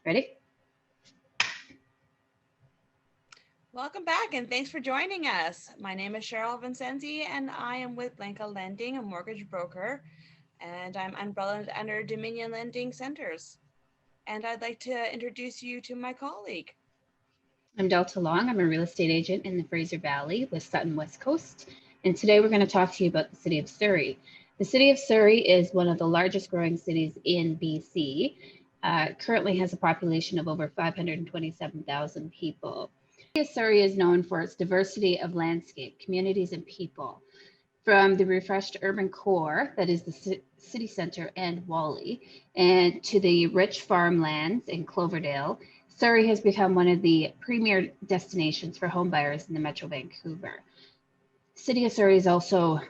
Ready? Welcome back and thanks for joining us. My name is Cheryl Vincenzi and I am with Blanca Lending, a mortgage broker, and I'm umbrellaed under Dominion Lending Centers. And I'd like to introduce you to my colleague. I'm Delta Long. I'm a real estate agent in the Fraser Valley with Sutton West Coast. And today we're going to talk to you about the city of Surrey. The city of Surrey is one of the largest growing cities in BC. Currently has a population of over 527,000 people. The city of Surrey is known for its diversity of landscape, communities, and people. From the refreshed urban core that is the city center and Whalley, and to the rich farmlands in Cloverdale, Surrey has become one of the premier destinations for home buyers in the Metro Vancouver. City of Surrey is also,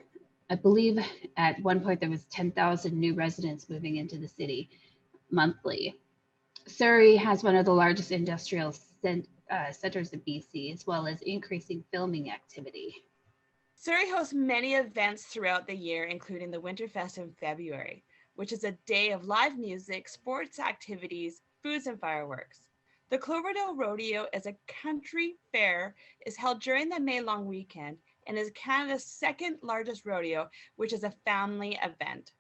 I believe at one point there was 10,000 new residents moving into the city monthly. Surrey has one of the largest industrial centers in BC, as well as increasing filming activity. Surrey hosts many events throughout the year, including the Winterfest in February, which is a day of live music, sports activities, foods, and fireworks. The Cloverdale Rodeo is a country fair, is held during the May long weekend, and is Canada's second largest rodeo, which is a family event.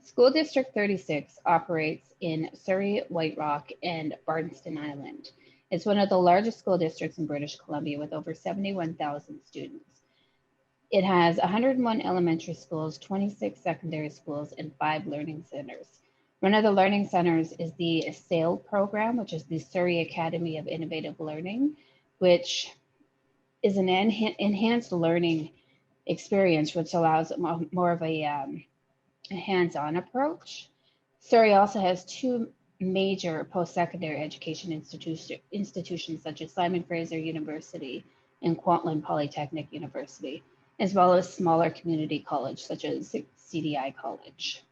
School District 36 operates in Surrey, White Rock, and Barnston Island. It's one of the largest school districts in British Columbia with over 71,000 students. It has 101 elementary schools, 26 secondary schools, and 5 learning centers. One of the learning centers is the SAIL program, which is the Surrey Academy of Innovative Learning, which is an enhanced learning experience, which allows more of a hands-on approach. Surrey also has 2 major post-secondary education institutions such as Simon Fraser University and Kwantlen Polytechnic University, as well as smaller community college such as CDI College.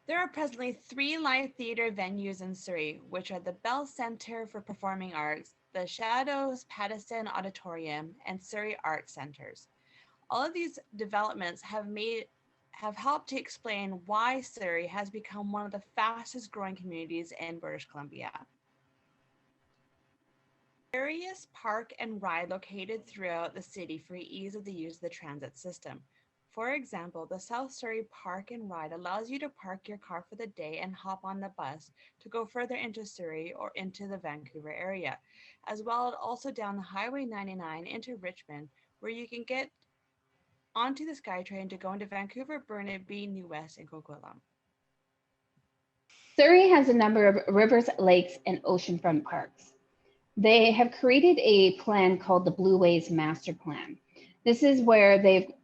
There are presently 3 live theater venues in Surrey, which are the Bell Centre for Performing Arts, the Shadows Pattison Auditorium, and Surrey Arts Centres. All of these developments have helped to explain why Surrey has become one of the fastest growing communities in British Columbia. Various park and ride located throughout the city for ease of the use of the transit system. For example, the South Surrey Park and Ride allows you to park your car for the day and hop on the bus to go further into Surrey or into the Vancouver area, as well as also down the Highway 99 into Richmond, where you can get onto the SkyTrain to go into Vancouver, Burnaby, New West, and Coquitlam. Surrey has a number of rivers, lakes, and oceanfront parks. They have created a plan called the Blue Ways Master Plan. This is where they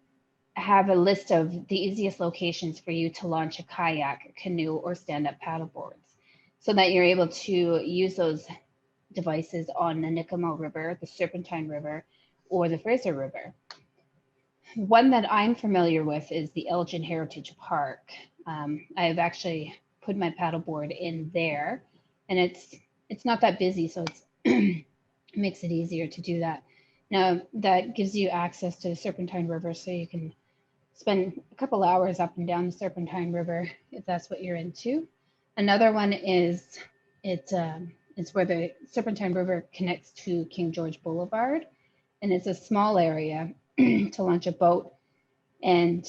have a list of the easiest locations for you to launch a kayak, canoe, or stand-up paddleboards so that you're able to use those devices on the Nicamo River, the Serpentine River, or the Fraser River. One that I'm familiar with is the Elgin Heritage Park. I've actually put my paddleboard in there, and it's not that busy, so it makes it easier to do that. Now, that gives you access to the Serpentine River, so you can spend a couple hours up and down the Serpentine River if that's what you're into. Another one is it's where the Serpentine River connects to King George Boulevard, and it's a small area to launch a boat, and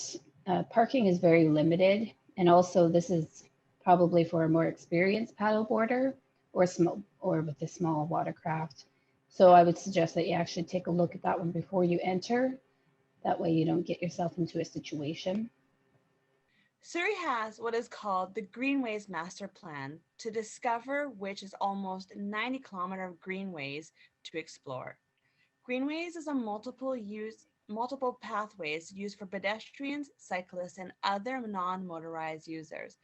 parking is very limited. And also, this is probably for a more experienced paddleboarder or with a small watercraft. So I would suggest that you actually take a look at that one before you enter. That way you don't get yourself into a situation. Surrey has what is called the Greenways Master Plan to discover, which is almost 90-kilometer of greenways to explore. Greenways is a multiple pathways used for pedestrians, cyclists, and other non-motorized users.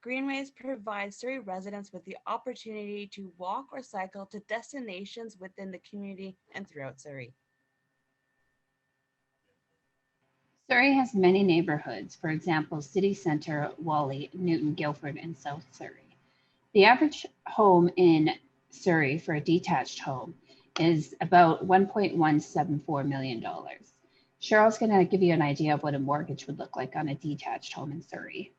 Greenways provide Surrey residents with the opportunity to walk or cycle to destinations within the community and throughout Surrey. Surrey has many neighborhoods, for example, City Centre, Whalley, Newton, Guildford, and South Surrey. The average home in Surrey for a detached home is about $1.174 million. Cheryl's going to give you an idea of what a mortgage would look like on a detached home in Surrey.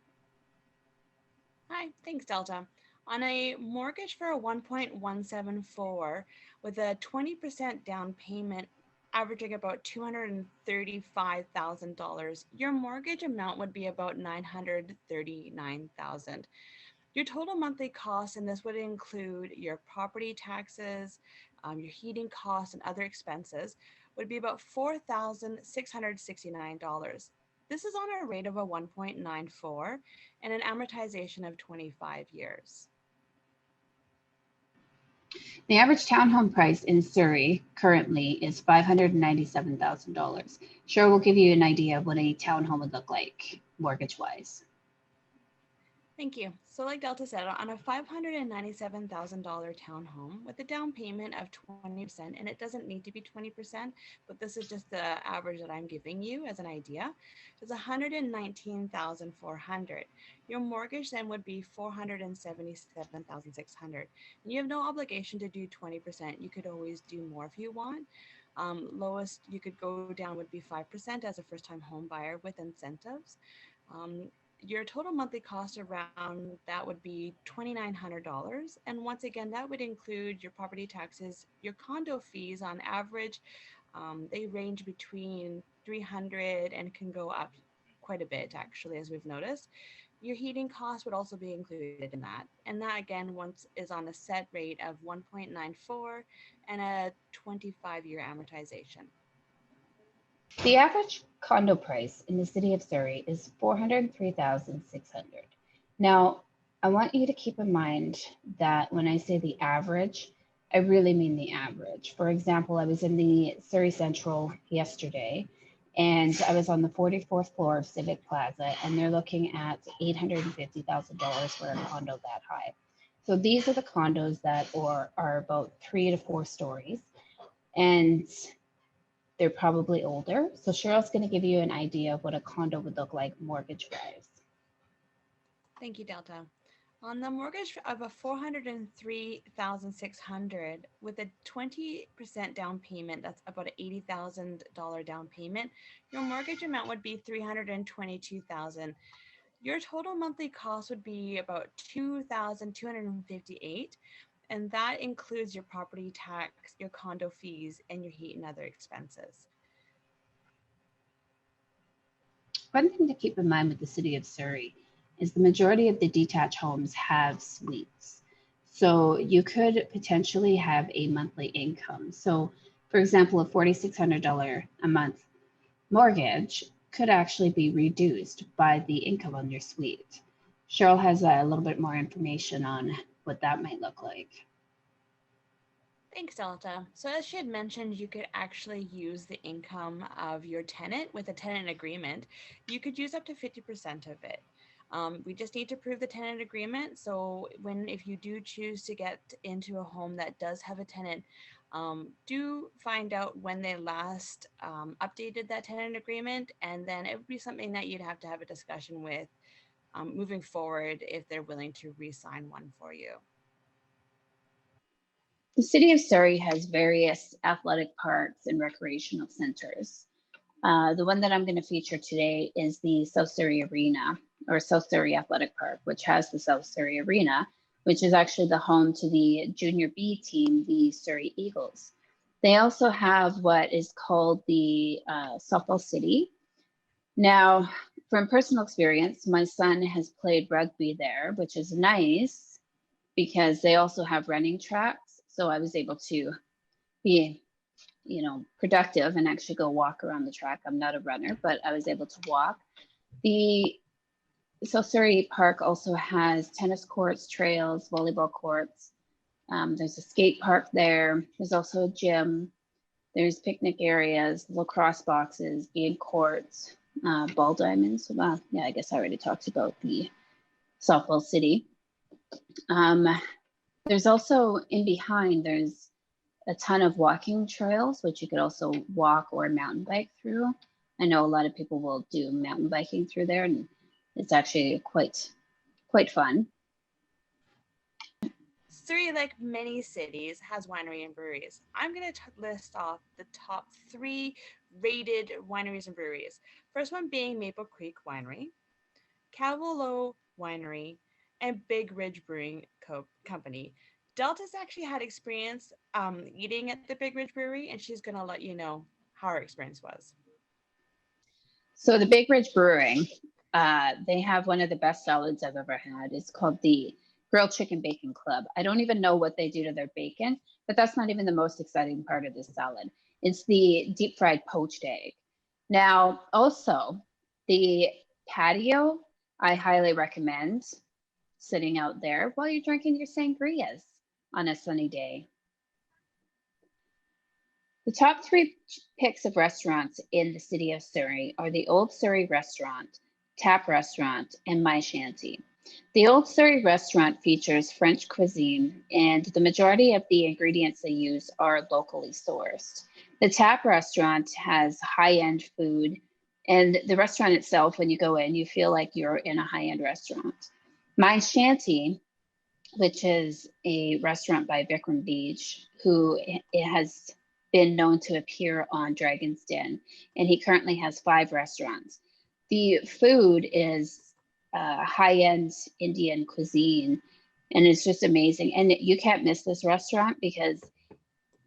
Hi, thanks, Delta. On a mortgage for a 1.174 with a 20% down payment averaging about $235,000, your mortgage amount would be about 939,000. Your total monthly costs, and this would include your property taxes, your heating costs, and other expenses, would be about $4,669. This is on a rate of a 1.94 and an amortization of 25 years. The average townhome price in Surrey currently is $597,000. Cheryl will give you an idea of what a townhome would look like mortgage wise. Thank you. So, like Delta said, on a $597,000 townhome with a down payment of 20%, and it doesn't need to be 20%, but this is just the average that I'm giving you as an idea, it's 119,400. Your mortgage then would be 477,600. And you have no obligation to do 20%. You could always do more if you want. Lowest you could go down would be 5% as a first time home buyer with incentives. Um, your total monthly cost around that would be $2,900. And once again, that would include your property taxes, your condo fees on average. They range between 300 and can go up quite a bit, actually, as we've noticed. Your heating costs would also be included in that. And that, again, once is on a set rate of 1.94 and a 25-year amortization. The average condo price in the city of Surrey is 403,600. Now, I want you to keep in mind that when I say the average, I really mean the average. For example, I was in the Surrey Central yesterday and I was on the 44th floor of Civic Plaza and they're looking at $850,000 for a condo that high. So these are the condos that are about 3 to 4 stories. And they're probably older. So Cheryl's going to give you an idea of what a condo would look like mortgage wise. Thank you, Delta. On the mortgage of a 403,600 with a 20% down payment, that's about an $80,000 down payment, your mortgage amount would be 322,000. Your total monthly cost would be about 2,258, and that includes your property tax, your condo fees, and your heat and other expenses. One thing to keep in mind with the city of Surrey is the majority of the detached homes have suites. So you could potentially have a monthly income. So, for example, a $4,600 a month mortgage could actually be reduced by the income on your suite. Cheryl has a little bit more information on what that might look like. Thanks, Delta. So as she had mentioned, you could actually use the income of your tenant with a tenant agreement. You could use up to 50% of it. We just need to prove the tenant agreement. So if you do choose to get into a home that does have a tenant, do find out when they last updated that tenant agreement, and then it would be something that you'd have to have a discussion with moving forward if they're willing to re-sign one for you. The city of Surrey has various athletic parks and recreational centers. The one that I'm going to feature today is the South Surrey Arena or South Surrey Athletic Park, which has the South Surrey Arena, which is actually the home to the Junior B team, the Surrey Eagles. They also have what is called the Softball City. Now, from personal experience, my son has played rugby there, which is nice because they also have running tracks. So I was able to be, productive and actually go walk around the track. I'm not a runner, but I was able to walk. The South Surrey Park also has tennis courts, trails, volleyball courts. There's a skate park there. There's also a gym. There's picnic areas, lacrosse boxes, game courts, ball diamonds. Well, yeah, I guess I already talked about the softball city. There's also in behind, there's a ton of walking trails, which you could also walk or mountain bike through. I know a lot of people will do mountain biking through there, and it's actually quite fun. Surrey, like many cities, has winery and breweries. I'm going to list off the top 3 rated wineries and breweries. First one being Maple Creek Winery, Cavalo Winery, and Big Ridge Brewing Company. Delta's actually had experience eating at the Big Ridge Brewery, and she's going to let you know how her experience was. So the Big Ridge Brewing, they have one of the best salads I've ever had. It's called the Grilled Chicken Bacon Club. I don't even know what they do to their bacon, but that's not even the most exciting part of this salad. It's the deep fried poached egg. Now, also, the patio, I highly recommend sitting out there while you're drinking your sangrias on a sunny day. The top three picks of restaurants in the city of Surrey are the Old Surrey Restaurant, Tap Restaurant, and My Shanty. The Old Surrey Restaurant features French cuisine, and the majority of the ingredients they use are locally sourced. The Tap Restaurant has high-end food, and the restaurant itself, when you go in, you feel like you're in a high-end restaurant. My Shanty, which is a restaurant by Vikram Beach, who has been known to appear on Dragon's Den, and he currently has 5 restaurants. The food is high-end Indian cuisine, and it's just amazing. And you can't miss this restaurant because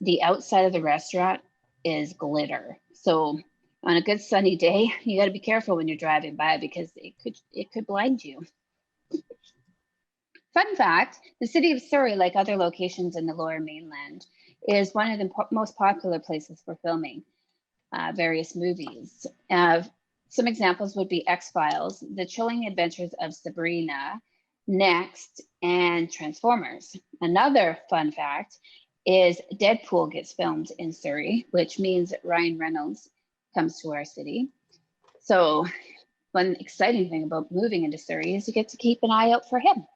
the outside of the restaurant is glitter. So on a good sunny day, you got to be careful when you're driving by because it could blind you. Fun fact, the city of Surrey, like other locations in the Lower Mainland, is one of the most popular places for filming various movies. Some examples would be X-Files, The Chilling Adventures of Sabrina, Next, and Transformers. Another fun fact is Deadpool gets filmed in Surrey, which means Ryan Reynolds comes to our city. So one exciting thing about moving into Surrey is you get to keep an eye out for him.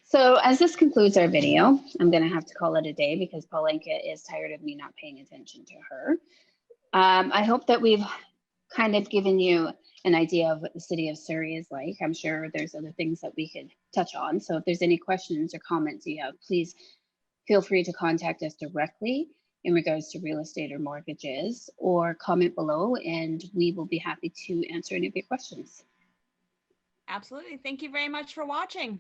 So as this concludes our video, I'm going to have to call it a day because Paulinka is tired of me not paying attention to her. I hope that we've kind of given you an idea of what the city of Surrey is like. I'm sure there's other things that we could touch on. So if there's any questions or comments you have, please feel free to contact us directly in regards to real estate or mortgages, or comment below and we will be happy to answer any of your questions. Absolutely. Thank you very much for watching.